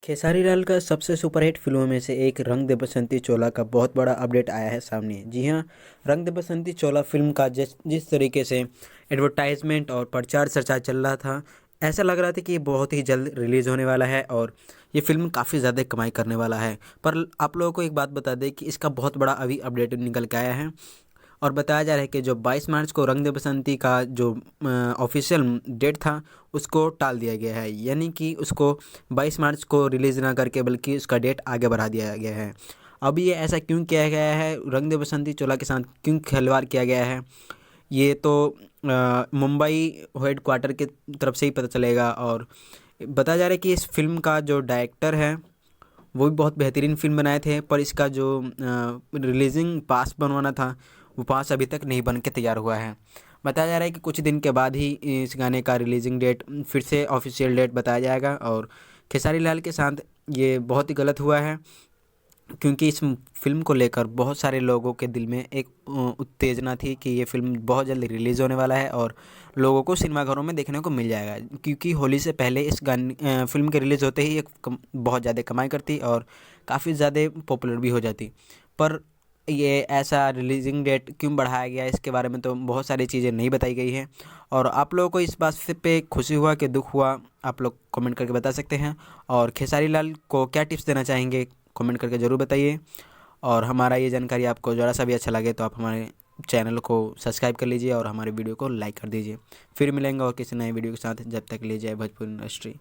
खेसारी लाल का सबसे सुपरहिट फिल्मों में से एक रंग दे बसंती चोला का बहुत बड़ा अपडेट आया है सामने। जी हाँ, रंग दे बसंती चोला फिल्म का जिस जिस तरीके से एडवर्टाइजमेंट और प्रचार चर्चा चल रहा था, ऐसा लग रहा था कि ये बहुत ही जल्द रिलीज़ होने वाला है और ये फिल्म काफ़ी ज़्यादा कमाई करने वाला है। पर आप लोगों को एक बात बता दें कि इसका बहुत बड़ा अभी अपडेट निकल के आया है और बताया जा रहा है कि जो 22 मार्च को रंग दे बसंती का जो ऑफिशियल डेट था उसको टाल दिया गया है, यानी कि उसको 22 मार्च को रिलीज़ ना करके बल्कि उसका डेट आगे बढ़ा दिया गया है। अब ये ऐसा क्यों किया गया है, रंग दे बसंती चोला के साथ क्यों खिलवाड़ किया गया है, ये तो मुंबई हेड क्वार्टर की तरफ से ही पता चलेगा। और बताया जा रहा है कि इस फिल्म का जो डायरेक्टर है वो भी बहुत बेहतरीन फ़िल्म बनाए थे, पर इसका जो रिलीजिंग पास बनवाना था वो पास अभी तक नहीं बन के तैयार हुआ है। बताया जा रहा है कि कुछ दिन के बाद ही इस गाने का रिलीजिंग डेट फिर से ऑफिशियल डेट बताया जाएगा। और खेसारी लाल के साथ ये बहुत ही गलत हुआ है, क्योंकि इस फ़िल्म को लेकर बहुत सारे लोगों के दिल में एक उत्तेजना थी कि ये फ़िल्म बहुत जल्द रिलीज़ होने वाला है और लोगों को सिनेमाघरों में देखने को मिल जाएगा, क्योंकि होली से पहले इस फ़िल्म के रिलीज़ होते ही ये बहुत ज़्यादा कमाई करती और काफ़ी ज़्यादा पॉपुलर भी हो जाती। पर ये ऐसा रिलीजिंग डेट क्यों बढ़ाया गया, इसके बारे में तो बहुत सारी चीज़ें नहीं बताई गई हैं। और आप लोगों को इस बात से पे खुशी हुआ कि दुख हुआ, आप लोग कमेंट करके बता सकते हैं। और खेसारी लाल को क्या टिप्स देना चाहेंगे, कमेंट करके ज़रूर बताइए। और हमारा ये जानकारी आपको ज़रा सा भी अच्छा लगे तो आप हमारे चैनल को सब्सक्राइब कर लीजिए और हमारे वीडियो को लाइक कर दीजिए। फिर मिलेंगे और किसी नए वीडियो के साथ, जब तक के लिए जय भोजपुरी इंडस्ट्री।